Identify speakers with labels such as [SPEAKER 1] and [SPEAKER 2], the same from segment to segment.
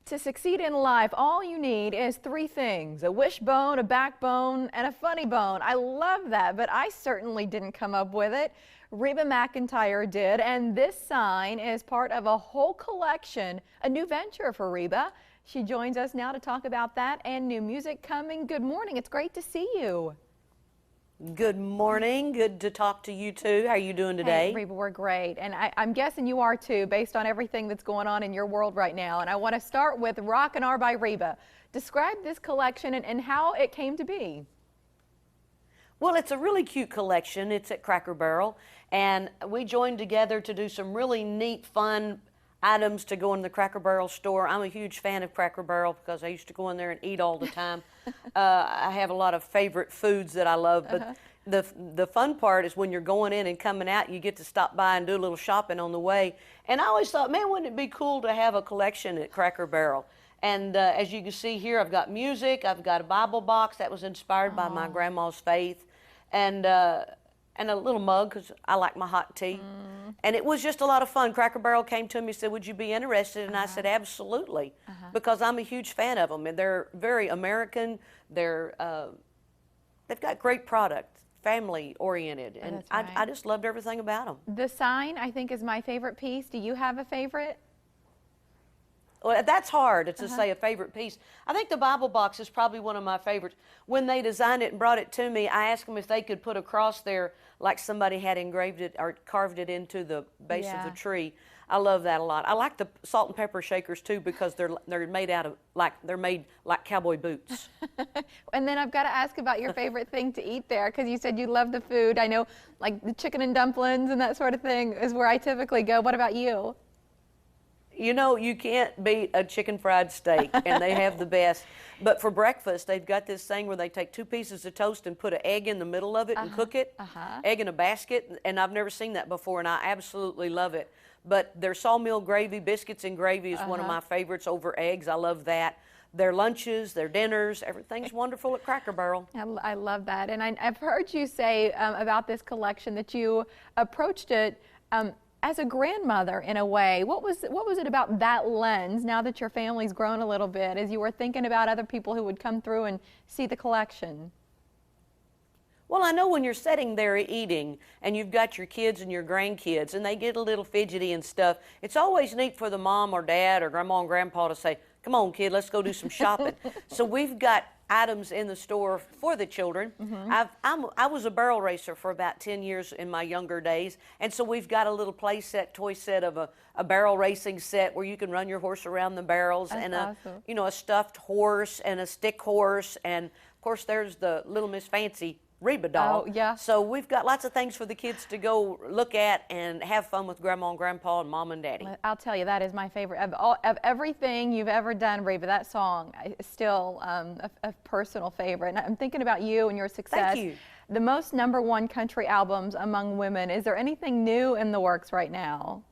[SPEAKER 1] To succeed in life, all you need is three things: a wishbone, a backbone, and a funny bone. I love that, but I certainly didn't come up with it. Reba McEntire did, and this sign is part of a whole collection, a new venture for Reba. She joins us now to talk about that and new music coming. Good morning. It's great to see you.
[SPEAKER 2] Good morning. Good to talk to you too. How are you doing today?
[SPEAKER 1] Hey, Reba, we're great. And I'm guessing you are too, based on everything that's going on in your world right now. And I want to start with Rockin R by Reba. Describe this collection and how it came to be.
[SPEAKER 2] Well, it's a really cute collection. It's at Cracker Barrel. And we joined together to do some really neat, fun items to go in the Cracker Barrel store. I'm a huge fan of Cracker Barrel because I used to go in there and eat all the time. I have a lot of favorite foods that I love, but the fun part is when you're going in and coming out, you get to stop by and do a little shopping on the way. And I always thought, man, wouldn't it be cool to have a collection at Cracker Barrel? And as you can see here, I've got music, I've got a Bible box that was inspired by my grandma's faith, and a little mug because I like my hot tea. And it was just a lot of fun. Cracker Barrel came to me and said, would you be interested? And I said, absolutely, because I'm a huge fan of them. And they're very American. They've got great product, family oriented. And
[SPEAKER 1] right.
[SPEAKER 2] I just loved everything about them.
[SPEAKER 1] The sign, I think, is my favorite piece. Do you have a favorite?
[SPEAKER 2] Well, that's hard to say a favorite piece. I think the Bible box is probably one of my favorites. When they designed it and brought it to me, I asked them if they could put a cross there like somebody had engraved it or carved it into the base of the tree. I love that a lot. I like the salt and pepper shakers too because they're made out of they're made like cowboy boots.
[SPEAKER 1] And then I've got to ask about your favorite thing to eat there, because you said you love the food. I know, like the chicken and dumplings and that sort of thing is where I typically go. What about you?
[SPEAKER 2] You know, you can't beat a chicken fried steak, and they have the best. But for breakfast, they've got this thing where they take 2 pieces of toast and put an egg in the middle of it and cook it. Egg in a basket, and I've never seen that before, and I absolutely love it. But their sawmill gravy, biscuits and gravy is one of my favorites over eggs. I love that. Their lunches, their dinners, everything's wonderful at Cracker Barrel.
[SPEAKER 1] I love that. And I've heard you say about this collection that you approached it as a grandmother in a way. What was it about that lens, now that your family's grown a little bit, as you were thinking about other people who would come through and see the collection?
[SPEAKER 2] Well, I know when you're sitting there eating and you've got your kids and your grandkids and they get a little fidgety and stuff, it's always neat for the mom or dad or grandma and grandpa to say, come on, kid, let's go do some shopping. So we've got items in the store for the children. I was a barrel racer for about 10 years in my younger days, and so we've got a little play set, toy set of a barrel racing set where you can run your horse around the barrels.
[SPEAKER 1] That's
[SPEAKER 2] and
[SPEAKER 1] awesome.
[SPEAKER 2] a stuffed horse and a stick horse, and of course there's the Little Miss Fancy Reba doll.
[SPEAKER 1] Oh, yeah.
[SPEAKER 2] So we've got lots of things for the kids to go look at and have fun with grandma and grandpa and mom and daddy.
[SPEAKER 1] I'll tell you, that is my favorite. Of everything you've ever done, Reba, that song is still a personal favorite. And I'm thinking about you and your success.
[SPEAKER 2] Thank you.
[SPEAKER 1] The most #1 country albums among women. Is there anything new in the works right now?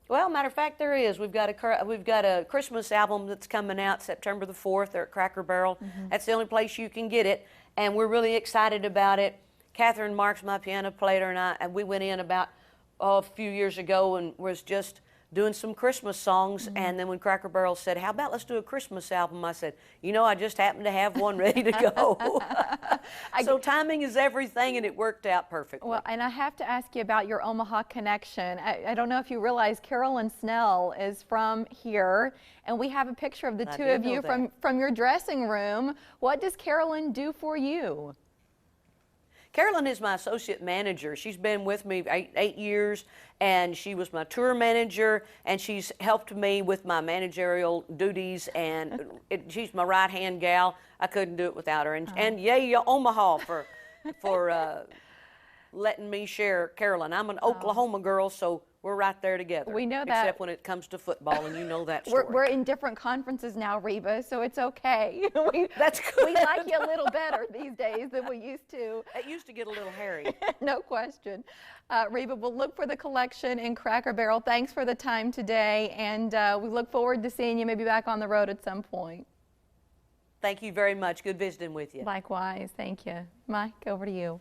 [SPEAKER 2] Well, matter of fact, there is. We've got a Christmas album that's coming out September the 4th there at Cracker Barrel. That's the only place you can get it, and we're really excited about it. Catherine Marks, my piano player, and we went in about a few years ago and was just doing some Christmas songs, and then when Cracker Barrel said, how about let's do a Christmas album, I said, you know, I just happened to have one ready to go. So timing is everything, and it worked out perfectly.
[SPEAKER 1] Well, and I have to ask you about your Omaha connection. I don't know if you realize Carolyn Snell is from here, and we have a picture of the two of you from your dressing room. What does Carolyn do for you?
[SPEAKER 2] Carolyn is my associate manager. She's been with me 8 years, and she was my tour manager, and she's helped me with my managerial duties, and she's my right-hand gal. I couldn't do it without her. And yay, Omaha for letting me share Carolyn. I'm an Oklahoma girl, so we're right there together.
[SPEAKER 1] We know that.
[SPEAKER 2] Except when it comes to football, and you know that story.
[SPEAKER 1] We're in different conferences now, Reba, so it's okay.
[SPEAKER 2] That's good.
[SPEAKER 1] We like you a little better these days than we used to.
[SPEAKER 2] It used to get a little hairy.
[SPEAKER 1] No question. Reba, we'll look for the collection in Cracker Barrel. Thanks for the time today, and we look forward to seeing you maybe back on the road at some point.
[SPEAKER 2] Thank you very much. Good visiting with you.
[SPEAKER 1] Likewise. Thank you. Mike, over to you.